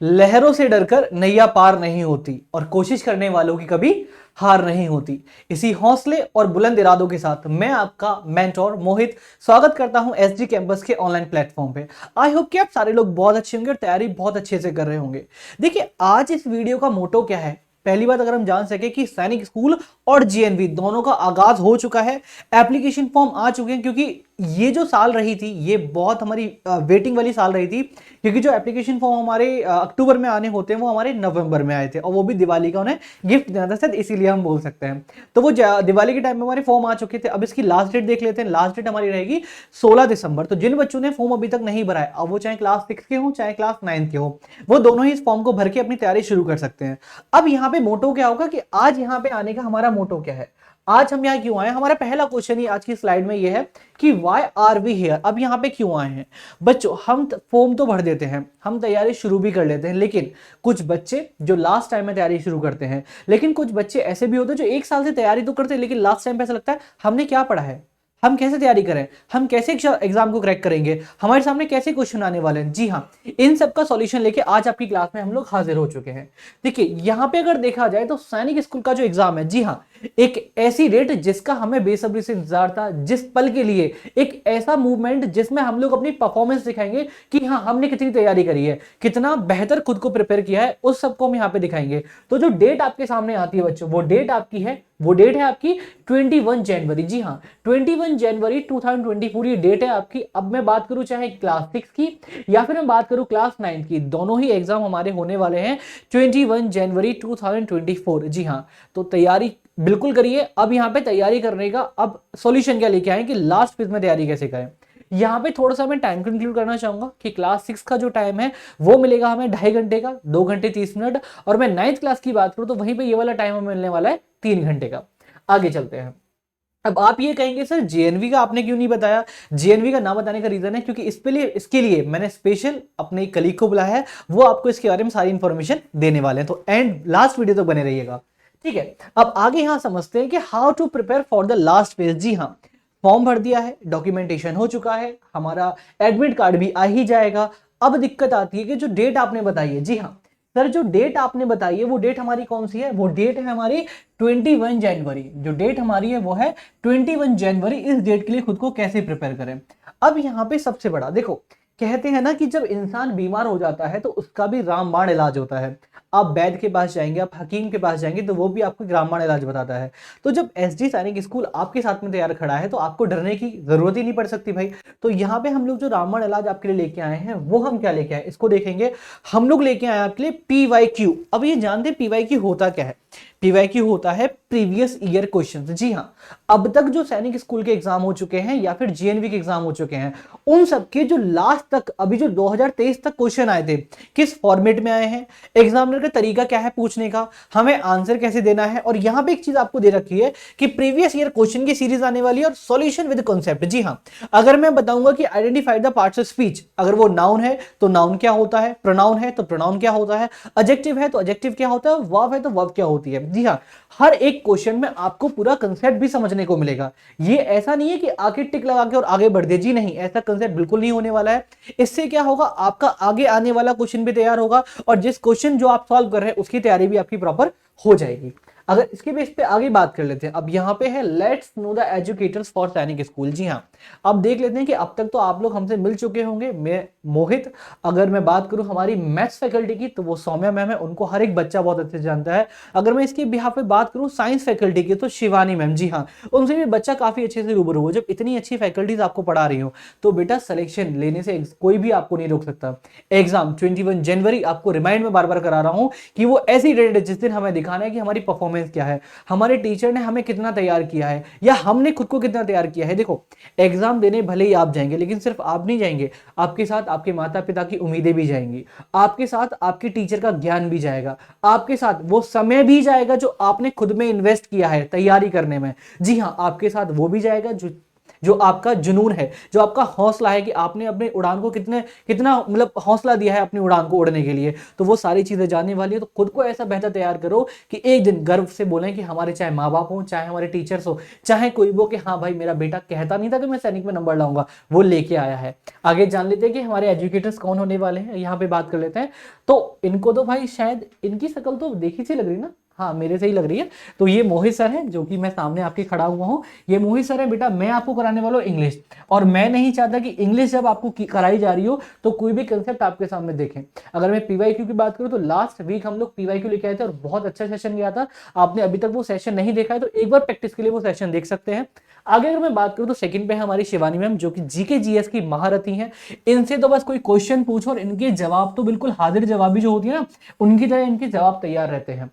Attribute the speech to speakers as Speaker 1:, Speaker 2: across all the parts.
Speaker 1: लहरों से डरकर नैया पार नहीं होती और कोशिश करने वालों की कभी हार नहीं होती। इसी हौसले और बुलंद इरादों के साथ मैं आपका मेंटोर मोहित स्वागत करता हूं एसजी कैंपस के ऑनलाइन प्लेटफॉर्म पे। आई होप कि आप सारे लोग बहुत अच्छे होंगे और तैयारी बहुत अच्छे से कर रहे होंगे। देखिए, आज इस वीडियो का मोटो क्या है। पहली बात, अगर हम जान सके कि सैनिक स्कूल और जीएनवी दोनों का आगाज हो चुका है, एप्लीकेशन फॉर्म आ चुके हैं, क्योंकि ये जो साल रही थी ये बहुत हमारी वेटिंग वाली साल रही थी, क्योंकि जो एप्लीकेशन फॉर्म हमारे अक्टूबर में आने होते हैं वो हमारे नवंबर में आए थे, और वो भी दिवाली का उन्हें गिफ्ट देना था शायद, इसीलिए हम बोल सकते हैं। तो वो दिवाली के टाइम में हमारे फॉर्म आ चुके थे। अब इसकी लास्ट डेट देख लेते हैं। लास्ट डेट हमारी रहेगी 16 दिसंबर। तो जिन बच्चों ने फॉर्म अभी तक नहीं भरा है, अब वो चाहे क्लास 6 के हो चाहे क्लास 9 के हो, वो दोनों ही इस फॉर्म को भर के अपनी तैयारी शुरू कर सकते हैं। अब यहाँ पे मोटो क्या होगा कि आज यहाँ पे आने का हमारा मोटो क्या है, आज हम यहाँ क्यों आए। हमारा पहला क्वेश्चन ही आज की स्लाइड में ये है कि वाई आर वी हियर। अब यहाँ पे क्यों आए हैं बच्चों। हम फॉर्म तो भर देते हैं, हम तैयारी शुरू भी कर लेते हैं, लेकिन कुछ बच्चे जो लास्ट टाइम में तैयारी शुरू करते हैं, लेकिन कुछ बच्चे ऐसे भी होते हैं जो 1 साल से तैयारी तो करते हैं, लेकिन लास्ट टाइम पे ऐसा लगता है हमने क्या पढ़ा है, हम कैसे तैयारी करें, हम कैसे एग्जाम को क्रैक करेंगे, हमारे सामने कैसे क्वेश्चन आने वाले हैं। जी हाँ, इन सब का सॉल्यूशन लेके आज आपकी क्लास में हम लोग हाजिर हो चुके हैं। देखिए, यहाँ पे अगर देखा जाए तो सैनिक स्कूल का जो एग्जाम है, जी हाँ, एक ऐसी डेट जिसका हमें बेसब्री से इंतजार था, जिस पल के लिए, एक ऐसा मूवमेंट जिसमें हम लोग अपनी परफॉर्मेंस दिखाएंगे कि हाँ हमने कितनी तैयारी करी है, कितना बेहतर खुद को प्रिपेयर किया है, उस सबको हम यहाँ पे दिखाएंगे। तो जो डेट आपके सामने आती है बच्चों, वो डेट आपकी है, वो डेट है आपकी 21 जनवरी। जी हाँ, 21 जनवरी 2024 ये डेट है आपकी। अब मैं बात करूं चाहे क्लास 6 की या फिर मैं बात करूं क्लास 9 की, दोनों ही एग्जाम हमारे होने वाले हैं 21 जनवरी 2024। जी हाँ, तो तैयारी बिल्कुल करिए। अब यहाँ पे तैयारी करने का अब सॉल्यूशन क्या लेके आए कि लास्ट फेज में तैयारी कैसे करें। यहाँ पे थोड़ा सा मैं टाइम को इंक्लूड करना चाहूंगा कि क्लास 6 का जो टाइम है वो मिलेगा हमें 2.5 घंटे का, 2 घंटे 30 मिनट, और मैं 9th क्लास की बात करूं तो वहीं पे ये वाला टाइम हमें मिलने वाला है 3 घंटे का। आगे चलते हैं। अब आप ये कहेंगे सर जीएनवी का आपने क्यों नहीं बताया। जीएनवी का ना बताने का रीजन है क्योंकि इसके लिए मैंने स्पेशल अपने एक कलीग को बुलाया है, वो आपको इसके बारे में सारी इंफॉर्मेशन देने वाले हैं। तो एंड लास्ट वीडियो तक बने रहिएगा, ठीक है। अब आगे यहां समझते हैं कि how to prepare for the last phase. जी हाँ, फॉर्म भर दिया है, डॉक्यूमेंटेशन हो चुका है, हमारा एडमिट कार्ड भी आ ही जाएगा। अब दिक्कत आती है कि जो डेट आपने बताई है, जी हाँ सर, जो डेट आपने बताई है वो डेट हमारी कौन सी है, वो डेट है हमारी 21 जनवरी। जो डेट हमारी है वो है 21 जनवरी। इस डेट के लिए खुद को कैसे प्रिपेयर करें। अब यहाँ पे सबसे बड़ा देखो, कहते हैं ना कि जब इंसान बीमार हो जाता है तो उसका भी रामबाण इलाज होता है। आप वैद्य के पास जाएंगे, आप हकीम के पास जाएंगे, तो वो भी आपको रामबाण इलाज बताता है। तो जब एसजी सैनिक स्कूल आपके साथ में तैयार खड़ा है तो आपको डरने की जरूरत ही नहीं पड़ सकती भाई। तो यहाँ पे हम लोग जो रामबाण इलाज आपके लिए लेके आए हैं वो हम क्या लेके आए इसको देखेंगे। हम लोग लेके आए आपके लिए पीवाईक्यू। अब ये जानते हैं पीवाईक्यू होता क्या है। पीवाईक्यू होता है प्रीवियस ईयर क्वेश्चंस। जी हाँ, अब तक जो सैनिक स्कूल के एग्जाम हो चुके हैं या फिर जीएनवी के एग्जाम हो चुके हैं, उन सब के जो लास्ट तक अभी जो 2023 तक क्वेश्चन आए थे, किस फॉर्मेट में आए हैं, एग्जामिनर का तरीका क्या है पूछने का, हमें आंसर कैसे देना है। और यहां पे एक चीज आपको दे रखी है कि प्रीवियस ईयर क्वेश्चन की सीरीज आने वाली है और सॉल्यूशन विद कॉन्सेप्ट। जी हाँ, अगर मैं बताऊंगा कि identify the parts of speech, अगर वो नाउन है तो नाउन क्या होता है, प्रोनाउन है तो प्रोनाउन क्या होता है, एडजेक्टिव है तो एडजेक्टिव क्या होता है, वर्ब है तो वर्ब क्या होती है। जी हाँ, हर एक क्वेश्चन में आपको पूरा कंसेप्ट भी समझने को मिलेगा। ये ऐसा नहीं है कि आगे टिक लगा के और आगे बढ़ दे, जी नहीं, ऐसा कंसेप्ट बिल्कुल नहीं होने वाला है। इससे क्या होगा, आपका आगे आने वाला क्वेश्चन भी तैयार होगा और जिस क्वेश्चन जो आप सॉल्व कर रहे हैं उसकी तैयारी भी आपकी प्रॉपर हो जाएगी। अगर इसके बेस पे आगे बात कर लेते हैं, अब यहाँ पे है let's know the educators for सैनिक स्कूल। जी हाँ, अब देख लेते हैं कि अब तक तो आप लोग हमसे मिल चुके होंगे। मैं मोहित, अगर मैं बात करूं हमारी मैथ्स फैकल्टी की तो वो सौम्या मैम है, उनको हर एक बच्चा बहुत अच्छे से जानता है। अगर मैं इसके बिहाफ पे बात करूं साइंस फैकल्टी की तो शिवानी मैम, जी हाँ, उनसे भी बच्चा काफी अच्छे से रूबरू हो। जब इतनी अच्छी फैकल्टीज आपको पढ़ा रही हो तो बेटा सिलेक्शन लेने से कोई भी आपको नहीं रोक सकता। एग्जाम 21 जनवरी, आपको रिमाइंड में बार बार करा रहा हूं कि वो ऐसी डेट है जिस दिन हमें दिखाना है कि हमारी परफॉर्मेंस क्या है, हमारे टीचर ने हमें कितना तैयार किया है या हमने खुद को कितना तैयार किया है। देखो, एग्जाम देने भले ही आप जाएंगे, लेकिन सिर्फ आप नहीं जाएंगे, आपके साथ आपके माता पिता की उम्मीदें भी जाएंगी, आपके साथ आपके टीचर का ज्ञान भी जाएगा, आपके साथ वो समय भी जाएगा जो आपने खुद में इन्वेस्ट किया है तैयारी करने में। जी हाँ, आपके साथ वो भी जाएगा जो जो आपका जुनून है, जो आपका हौसला है कि आपने अपने उड़ान को कितना मतलब हौसला दिया है अपनी उड़ान को उड़ने के लिए, तो वो सारी चीजें जानने वाली है। तो खुद को ऐसा बेहतर तैयार करो कि एक दिन गर्व से बोलें कि हमारे चाहे माँ बाप हो, चाहे हमारे टीचर्स हो, चाहे कोई वो, कि हाँ भाई मेरा बेटा कहता नहीं था कि मैं सैनिक में नंबर लाऊंगा, वो लेके आया है। आगे जान लेते हैं कि हमारे एजुकेटर्स कौन होने वाले हैं, यहाँ पे बात कर लेते हैं। तो इनको तो भाई शायद इनकी शक्ल तो देखी सी लग रही ना, हाँ मेरे से ही लग रही है। तो ये मोहित सर है जो कि मैं सामने आपके खड़ा हुआ हूँ। ये मोहित सर है बेटा, मैं आपको कराने वाला हूँ इंग्लिश, और मैं नहीं चाहता कि इंग्लिश जब आपको कराई जा रही हो तो कोई भी कंसेप्ट आपके सामने देखें। अगर मैं पीवाईक्यू की बात करूँ तो लास्ट वीक हम लोग पीवाईक्यू लेके आए थे और बहुत अच्छा सेशन गया था। आपने अभी तक वो सेशन नहीं देखा है तो एक बार प्रैक्टिस के लिए वो सेशन देख सकते हैं। आगे अगर मैं बात करूं तो सेकंड पे हमारी शिवानी मैम जो कि जीके जीएस की महारथी हैं। इनसे तो बस कोई क्वेश्चन पूछो और इनके जवाब तो बिल्कुल हाजिर जवाबी जो होती है ना, उनकी तरह इनके जवाब तैयार रहते हैं।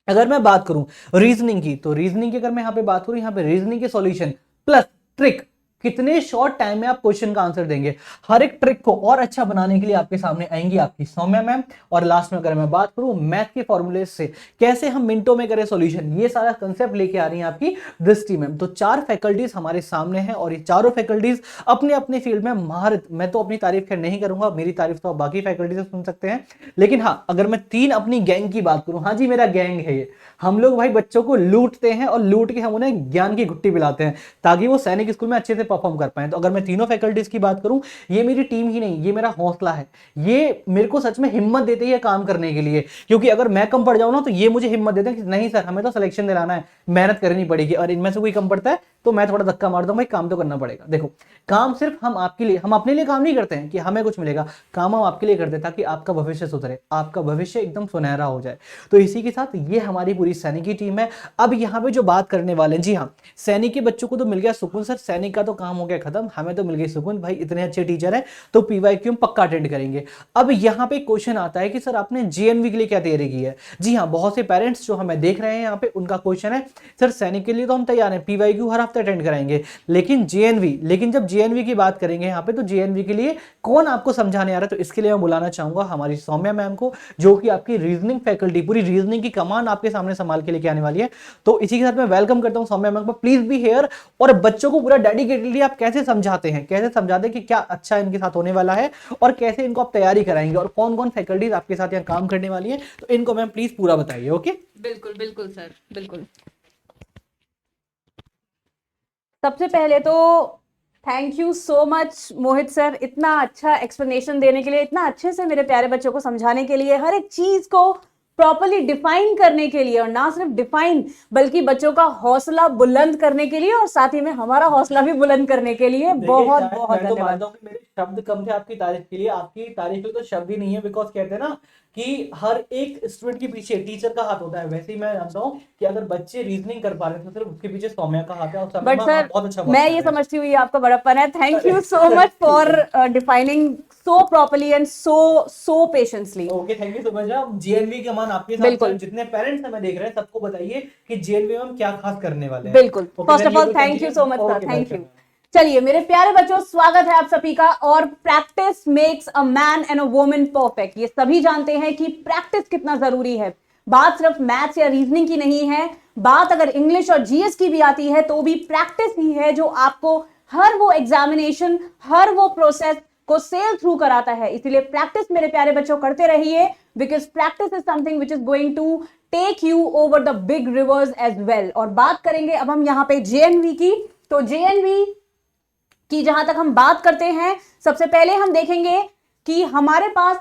Speaker 1: अगर मैं बात करूं रीजनिंग की, तो रीजनिंग की अगर मैं यहां पे बात करूं, यहां पे रीजनिंग के सॉल्यूशन प्लस ट्रिक, कितने शॉर्ट टाइम में आप क्वेश्चन का आंसर देंगे, हर एक ट्रिक को और अच्छा बनाने के लिए आपके सामने आएंगी आपकी सौम्या मैम। और लास्ट में अगर मैं बात करूं मैथ के फॉर्मूले से कैसे हम मिनटों में करें सॉल्यूशन, ये सारा कंसेप्ट लेके आ रही हैं आपकी दृष्टि मैम। तो 4 फैकल्टीज हमारे सामने हैं और ये चारों फैकल्टीज अपने अपने फील्ड में महारत। मैं तो अपनी तारीफ खैर नहीं करूंगा, मेरी तारीफ तो आप बाकी फैकल्टी से सुन सकते हैं। लेकिन हाँ, अगर मैं 3 अपनी गैंग की बात करूं, हाँ जी मेरा गैंग है ये, हम लोग भाई बच्चों को लूटते हैं और लूट के हम उन्हें ज्ञान की घुट्टी पिलाते हैं ताकि वो सैनिक स्कूल में अच्छे से परफॉर्म कर पाए। तो अगर मैं तीनों फैकल्टीज की बात करूं, ये मेरी टीम ही नहीं, ये मेरा हौसला है। ये मेरे को सच में हिम्मत देते हैं काम करने के लिए, क्योंकि अगर मैं कम पड़ जाऊं ना तो ये मुझे हिम्मत देते हैं कि नहीं सर हमें तो सिलेक्शन दिलाना है, मेहनत करनी पड़ेगी, और इनमें से कोई कम पड़ता है तो मैं थोड़ा धक्का मार दूं, भाई काम तो करना पड़ेगा। देखो काम सिर्फ हम आपके लिए, हम अपने लिए काम नहीं करते हैं कि हमें कुछ मिलेगा, काम हम आपके लिए करते हैं ताकि आपका भविष्य सुधरे, आपका भविष्य एकदम सुनहरा हो जाए। तो इसी के साथ ये हमारी पूरी सैनिक की टीम है। अब यहाँ पे जो बात करने वाले हैं, जी हाँ, सैनिक के बच्चों को तो मिल गया सुकून, सर सैनिक का तो काम हो गया खत्म, हमें तो मिल गई सुकून, भाई इतने अच्छे टीचर हैं तो पीवाईक्यू पक्का अटेंड करेंगे। अब यहाँ पे क्वेश्चन आता है कि सर आपने जेएनवी के लिए क्या तैयारी की है। जी हाँ, बहुत से पेरेंट्स जो हमें देख रहे हैं यहाँ पे, उनका क्वेश्चन है सर सैनिक के लिए तो हम तैयार हैं, पीवाईक्यू हर हफ्ते अटेंड कराएंगे, लेकिन जेएनवी, लेकिन जब जेएनवी की बात करेंगे यहाँ पे तो जेएनवी के लिए कौन आपको समझाने आ रहा है। तो इसके लिए मैं बुलाना चाहूंगा हमारी सौम्या मैम को, जो कि आपकी रीजनिंग फैकल्टी, पूरी रीजनिंग की कमान आपके सामने संभाल के लेके आने वाली है। तो इसी के साथ मैं वेलकम करता हूं सौम्या मैम को, प्लीज बी हियर। और बच्चों को पूरा डेडिकेटली आप कैसे समझाते हैं, कैसे समझाते हैं कि क्या अच्छा इनके साथ होने वाला है और कैसे इनको आप तैयारी कराएंगे और कौन कौन फैकल्टीज आपके साथ यहाँ काम करने वाली है, तो इनको मैम प्लीज पूरा बताइए। ओके,
Speaker 2: बिल्कुल बिल्कुल सर, बिल्कुल। सबसे पहले तो thank you so much Mohit sir, इतना अच्छा एक्सप्लेनेशन देने के लिए, इतना अच्छे से मेरे प्यारे बच्चों को समझाने के लिए, हर एक चीज को प्रॉपर्ली डिफाइन करने के लिए, और ना सिर्फ डिफाइन बल्कि बच्चों का हौसला बुलंद करने के लिए, और साथ ही में हमारा हौसला भी बुलंद करने के लिए बहुत बहुत धन्यवाद।
Speaker 1: मेरे शब्द कम थे आपकी तारीफ के लिए, आपकी तारीफ के लिए तो शब्द ही नहीं है, बिकॉज कहते हैं ना कि हर एक स्टूडेंट के पीछे टीचर का हाथ होता है, वैसे ही मैं जानता हूँ कि अगर बच्चे रीजनिंग कर पा रहे हैं तो सिर्फ उसके पीछे सौम्या का हाथ है। और
Speaker 2: बट सर
Speaker 1: बहुत अच्छा
Speaker 2: मैं ये समझती हूँ ये आपका बड़प्पन है। Thank you so much for defining so properly and so patiently.
Speaker 1: Okay, thank you so much. आप जेएनवी के मान आपके साथ जितने पेरेंट्स हमें देख रहे हैं सबको बताइए कि जेएनवी में हम क्या खास करने वाले हैं।
Speaker 2: बिल्कुल, first of all thank you so much sir, thank you. चलिए मेरे प्यारे बच्चों, स्वागत है आप सभी का। और practice makes a man and a woman perfect, ये सभी जानते हैं कि प्रैक्टिस कितना जरूरी है। बात सिर्फ मैथ्स या रीजनिंग की नहीं है, बात अगर इंग्लिश और जीएस की भी आती है तो भी प्रैक्टिस ही है जो आपको हर वो एग्जामिनेशन, हर वो प्रोसेस को सेल थ्रू कराता है। इसलिए प्रैक्टिस मेरे प्यारे बच्चों करते रहिए, because practice is something which is going to take you over the big rivers as well. और बात करेंगे अब हम यहाँ पे जेएनवी की। तो जेएनवी कि जहां तक हम बात करते हैं, सबसे पहले हम देखेंगे कि हमारे पास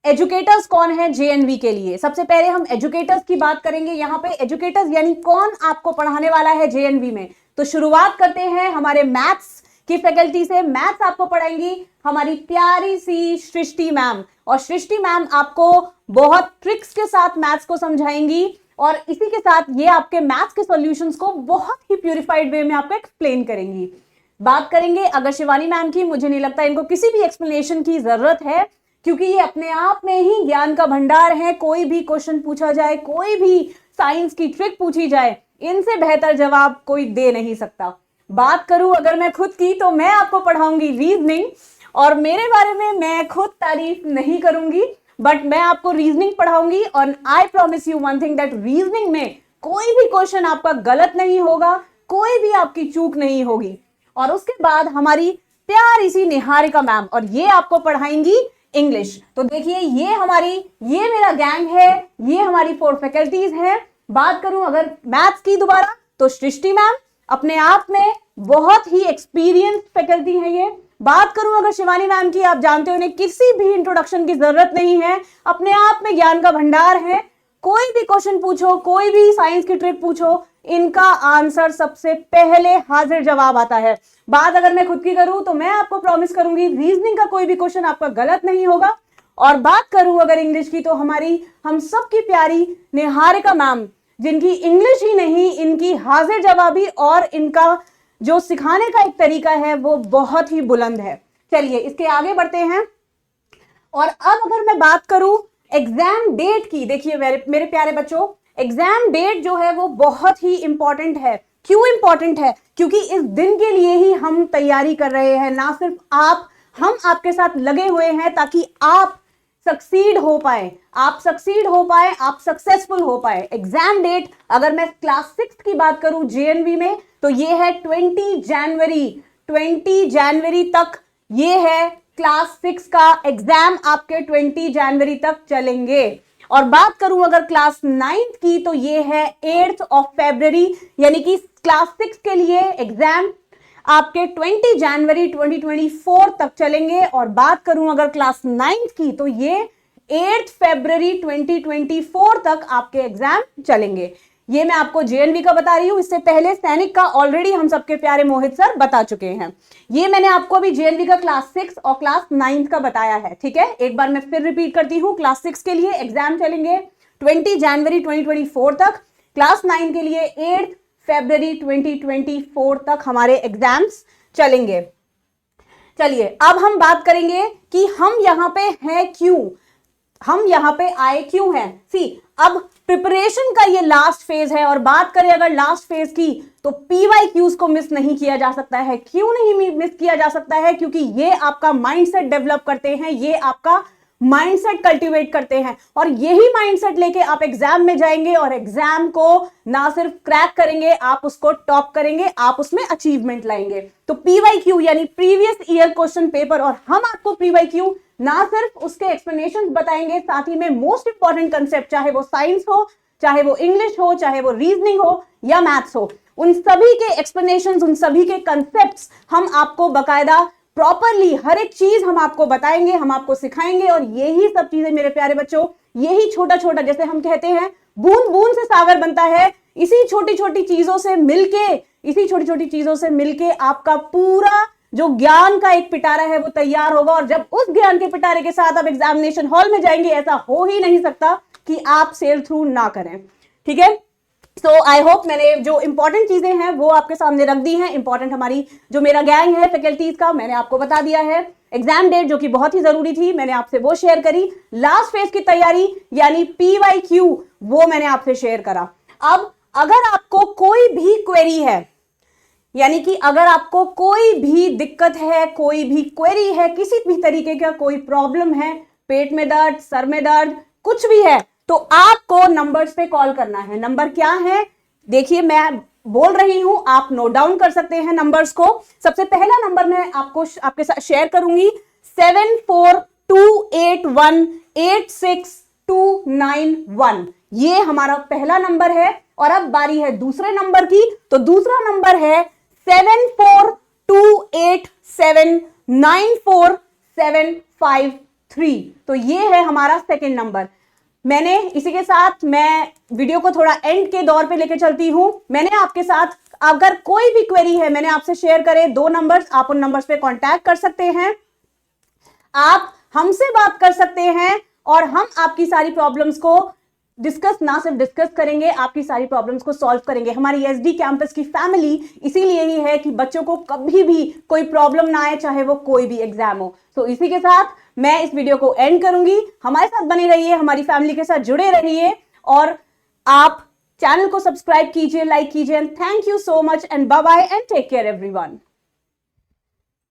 Speaker 2: एजुकेटर्स कौन है जेएनवी के लिए। सबसे पहले हम एजुकेटर्स की बात करेंगे। यहां पे एजुकेटर्स यानी कौन आपको पढ़ाने वाला है जेएनवी में। तो शुरुआत करते हैं हमारे मैथ्स की फैकल्टी से। मैथ्स आपको पढ़ाएंगी हमारी प्यारी सी सृष्टि मैम, और सृष्टि मैम आपको बहुत ट्रिक्स के साथ मैथ्स को समझाएंगी, और इसी के साथ ये आपके मैथ्स के सॉल्यूशंस को बहुत ही प्यूरिफाइड वे में आपको एक्सप्लेन करेंगी। बात करेंगे अगर शिवानी मैम की, मुझे नहीं लगता इनको किसी भी एक्सप्लेनेशन की जरूरत है, क्योंकि ये अपने आप में ही ज्ञान का भंडार है। कोई भी क्वेश्चन पूछा जाए, कोई भी साइंस की ट्रिक पूछी जाए, इनसे बेहतर जवाब कोई दे नहीं सकता। बात करूं अगर मैं खुद की, तो मैं आपको पढ़ाऊंगी रीजनिंग, और मेरे बारे में मैं खुद तारीफ नहीं करूंगी, बट मैं आपको रीजनिंग पढ़ाऊंगी। और I promise you one thing, that reasoning में कोई भी क्वेश्चन आपका गलत नहीं होगा, कोई भी आपकी चूक नहीं होगी। और उसके बाद हमारी प्यारी सी निहारिका मैम, और ये आपको पढ़ाएंगी इंग्लिश। तो देखिए ये मेरा गैंग है, ये हमारी 4 फैकल्टीज हैं। बात करूं अगर मैथ्स की दोबारा तो सृष्टि मैम अपने आप में बहुत ही एक्सपीरियंस फैकल्टी है ये। बात करूं अगर शिवानी मैम की, आप जानते हो उन्हें किसी भी इंट्रोडक्शन की जरूरत नहीं है, अपने आप में ज्ञान का भंडार है। कोई भी क्वेश्चन पूछो, कोई भी साइंस की ट्रिक पूछो, इनका आंसर सबसे पहले हाजिर जवाब आता है। बात अगर मैं खुद की करूं तो मैं आपको प्रॉमिस करूंगी रीजनिंग का कोई भी क्वेश्चन आपका गलत नहीं होगा। और बात करूं अगर इंग्लिश की तो हम सबकी प्यारी निहारिका मैम, जिनकी इंग्लिश ही नहीं इनकी हाजिर जवाबी और इनका जो सिखाने का एक तरीका है वो बहुत ही बुलंद है। चलिए इसके आगे बढ़ते हैं। और अब अगर मैं बात करूं एग्जाम डेट की, देखिए मेरे प्यारे बच्चों, एग्जाम डेट जो है वो बहुत ही इंपॉर्टेंट है। क्यों इंपॉर्टेंट है? क्योंकि इस दिन के लिए ही हम तैयारी कर रहे हैं, ना सिर्फ आप, हम आपके साथ लगे हुए हैं ताकि आप सक्सीड हो पाए, आप सक्सेसफुल हो पाए। एग्जाम डेट अगर मैं क्लास 6 की बात करूं जेएनवी में तो ये है 20 जनवरी तक ये है क्लास 6 का एग्जाम, आपके 20 जनवरी तक चलेंगे। और बात करूं अगर क्लास 9th की तो ये है 8th फरवरी, यानी कि क्लास 6 के लिए एग्जाम आपके 20 जनवरी 2024 तक चलेंगे। और बात करूं अगर क्लास 9th की तो ये 8 फरवरी 2024 तक आपके एग्जाम चलेंगे। ये मैं आपको जेएनवी का बता रही हूं, इससे पहले सैनिक का ऑलरेडी हम सबके प्यारे मोहित सर बता चुके हैं। ये मैंने आपको अभी जेएनवी का क्लास 6 और क्लास 9 का बताया है, ठीक है। एक बार मैं फिर रिपीट करती हूं, क्लास 6 के लिए एग्जाम चलेंगे 20 जनवरी 2024 तक, क्लास 9 के लिए 8 फरवरी 2024 तक हमारे एग्जाम्स चलेंगे। चलिए अब हम बात करेंगे कि हम यहां पे हैं क्यों, हम यहां पे आए क्यों हैं। अब प्रिपरेशन का ये लास्ट फेज है। और बात करें अगर लास्ट फेज की तो PYQs को मिस नहीं किया जा सकता है। क्यों नहीं मिस किया जा सकता है? क्योंकि ये आपका माइंडसेट डेवलप करते हैं, ये आपका माइंडसेट कल्टीवेट करते हैं, और यही माइंडसेट लेके आप एग्जाम में जाएंगे और एग्जाम को ना सिर्फ क्रैक करेंगे, आप उसको टॉप करेंगे, आप उसमें अचीवमेंट लाएंगे। तो PYQ यानी प्रीवियस ईयर क्वेश्चन पेपर, और हम आपको PYQ ना सिर्फ उसके एक्सप्लेनेशंस बताएंगे, साथ ही में मोस्ट इंपॉर्टेंट कंसेप्ट, चाहे वो साइंस हो, चाहे वो इंग्लिश हो, चाहे वो रीजनिंग हो या मैथ्स हो, उन सभी के एक्सप्लेनेशंस, उन सभी के कंसेप्ट्स हम आपको बकायदा प्रॉपरली हर एक चीज हम आपको बताएंगे, हम आपको सिखाएंगे। और यही सब चीजें मेरे प्यारे बच्चों, यही छोटा छोटा, जैसे हम कहते हैं बूंद बूंद से सागर बनता है, इसी छोटी छोटी चीजों से मिलके आपका पूरा जो ज्ञान का एक पिटारा है वो तैयार होगा। और जब उस ज्ञान के पिटारे के साथ आप एग्जामिनेशन हॉल में जाएंगे, ऐसा हो ही नहीं सकता कि आप सेल थ्रू ना करें, ठीक है। सो आई होप मैंने जो इंपॉर्टेंट चीजें हैं वो आपके सामने रख दी हैं। इंपॉर्टेंट हमारी जो मेरा गैंग है फैकल्टीज का, मैंने आपको बता दिया है। एग्जाम डेट जो कि बहुत ही जरूरी थी, मैंने आपसे वो शेयर करी। लास्ट फेज की तैयारी यानी PYQ, वो मैंने आपसे शेयर करा। अब अगर आपको कोई भी क्वेरी है, यानी कि अगर आपको कोई भी दिक्कत है, कोई भी क्वेरी है, किसी भी तरीके का कोई प्रॉब्लम है, पेट में दर्द, सर में दर्द, कुछ भी है, तो आपको नंबर्स पे कॉल करना है। नंबर क्या है? देखिए मैं बोल रही हूं, आप नोट डाउन कर सकते हैं नंबर्स को। सबसे पहला नंबर मैं आपके साथ शेयर करूंगी 7428186291। ये हमारा पहला नंबर है। और अब बारी है दूसरे नंबर की, तो दूसरा नंबर है 7428794753। तो ये है हमारा सेकंड नंबर। मैंने इसी के साथ मैं वीडियो को थोड़ा एंड के दौर पे लेके चलती हूं। मैंने आपके साथ अगर कोई भी क्वेरी है, मैंने आपसे शेयर करे 2 नंबर्स, आप उन नंबर्स पे कांटेक्ट कर सकते हैं, आप हमसे बात कर सकते हैं और हम आपकी सारी प्रॉब्लम्स को ना सिर्फ डिस्कस करेंगे, आपकी सारी प्रॉब्लम्स को सॉल्व करेंगे। हमारी एसडी कैंपस की फैमिली इसीलिए ही है कि बच्चों को कभी भी कोई प्रॉब्लम ना आए, चाहे वो कोई भी एग्जाम हो। तो इसी के साथ मैं इस वीडियो को एंड करूंगी। हमारे साथ बने रहिए, हमारी फैमिली के साथ जुड़े रहिए और आप चैनल को सब्सक्राइब कीजिए, लाइक कीजिए। Thank you so much and bye bye and take care everyone.